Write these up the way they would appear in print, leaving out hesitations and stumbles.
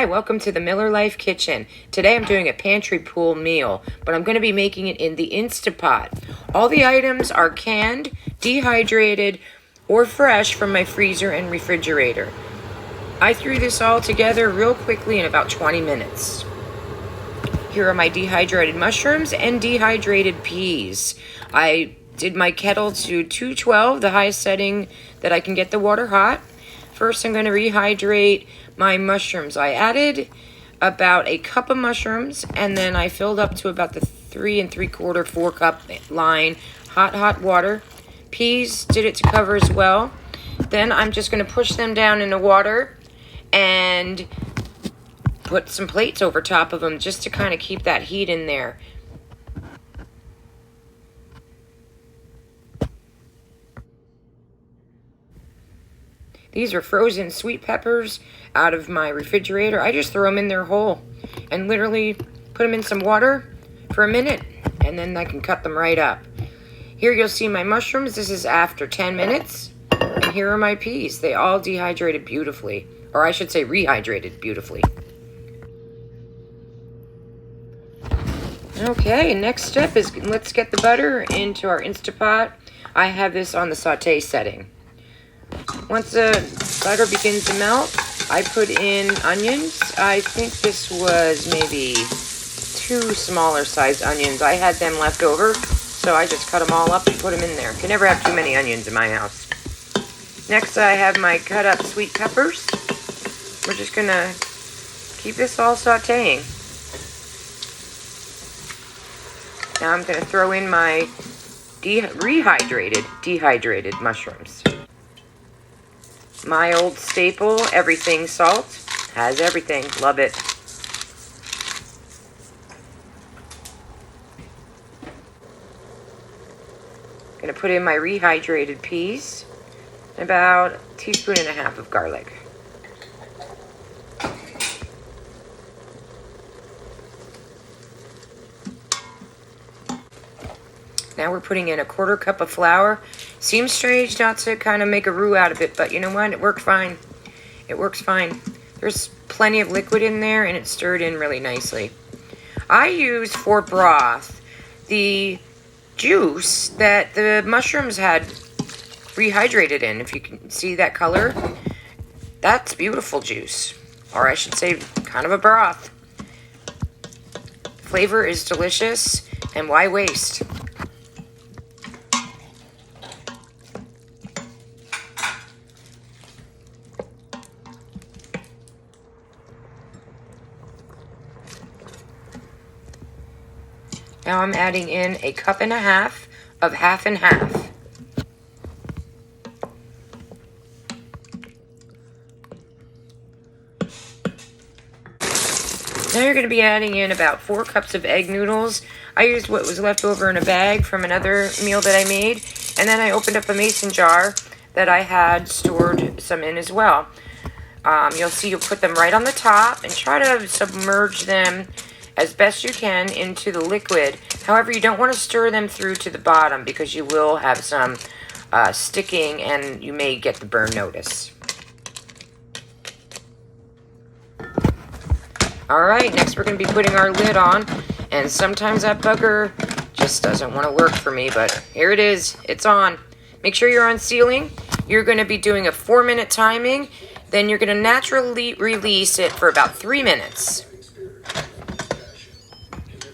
Hi, welcome to the Miller Life Kitchen. Today I'm doing a pantry pull meal, but I'm going to be making it in the Instapot. All the items are canned, dehydrated, or fresh from my freezer and refrigerator. I threw this all together real quickly in about 20 minutes. Here are my dehydrated mushrooms and dehydrated peas. I did my kettle to 212, the highest setting that I can get the water hot. First, I'm going to rehydrate my mushrooms. I added about a cup of mushrooms, and then I filled up to about the 3 3/4, 4 cup line, hot water. Peas, did it to cover as well. Then I'm just going to push them down in the water and put some plates over top of them just to kind of keep that heat in there. These are frozen sweet peppers out of my refrigerator. I just throw them in there whole and literally put them in some water for a minute, and then I can cut them right up. Here you'll see my mushrooms. This is after 10 minutes. And here are my peas. They all dehydrated beautifully, or I should say rehydrated beautifully. Okay, next step is let's get the butter into our Instapot. I have this on the saute setting. Once the butter begins to melt, I put in onions. I think this was maybe 2 smaller sized onions. I had them left over, so I just cut them all up and put them in there. Can never have too many onions in my house. Next, I have my cut up sweet peppers. We're just gonna keep this all sauteing. Now I'm gonna throw in my dehydrated mushrooms. My old staple, everything salt. Has everything. Love it. Gonna put in my rehydrated peas. About a 1.5 teaspoons of garlic. Now we're putting in a 1/4 cup of flour. Seems strange not to kind of make a roux out of it, but you know what? It worked fine. It works fine. There's plenty of liquid in there, and it's stirred in really nicely. I use for broth the juice that the mushrooms had rehydrated in. If you can see that color, that's beautiful juice. Or I should say, kind of a broth. Flavor is delicious, and why waste? Now I'm adding in a 1.5 cups of half and half. Now you're going to be adding in about 4 cups of egg noodles. I used what was left over in a bag from another meal that I made. And then I opened up a mason jar that I had stored some in as well. You'll see you'll put them right on the top and try to submerge them as best you can into the liquid. However, you don't want to stir them through to the bottom because you will have some sticking and you may get the burn notice. Alright, next we're going to be putting our lid on, and sometimes that bugger just doesn't want to work for me, but here it is. It's on. Make sure you're on sealing. You're going to be doing a 4-minute timing, then you're going to naturally release it for about 3 minutes.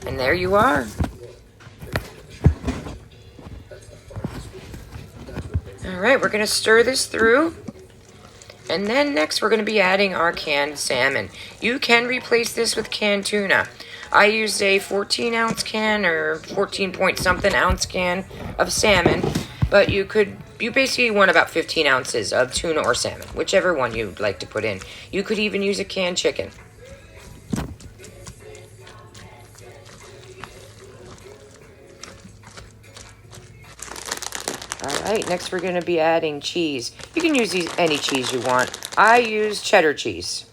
And there you are. Alright, we're going to stir this through. And then next we're going to be adding our canned salmon. You can replace this with canned tuna. I used a 14-ounce can or 14-point-something-ounce can of salmon. But you basically want about 15 ounces of tuna or salmon, whichever one you'd like to put in. You could even use a canned chicken. Alright, next we're going to be adding cheese. You can use any cheese you want. I use cheddar cheese.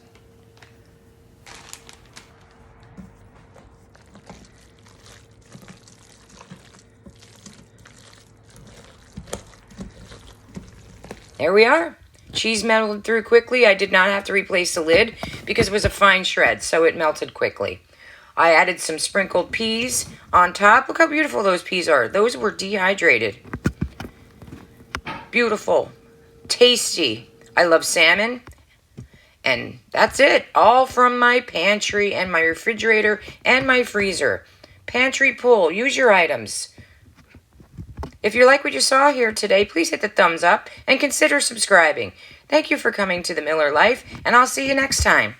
There we are. Cheese melted through quickly. I did not have to replace the lid because it was a fine shred, so it melted quickly. I added some sprinkled peas on top. Look how beautiful those peas are. Those were dehydrated. Beautiful. Tasty. I love salmon. And that's it. All from my pantry and my refrigerator and my freezer. Pantry pull. Use your items. If you like what you saw here today, please hit the thumbs up and consider subscribing. Thank you for coming to the Miller Life, and I'll see you next time.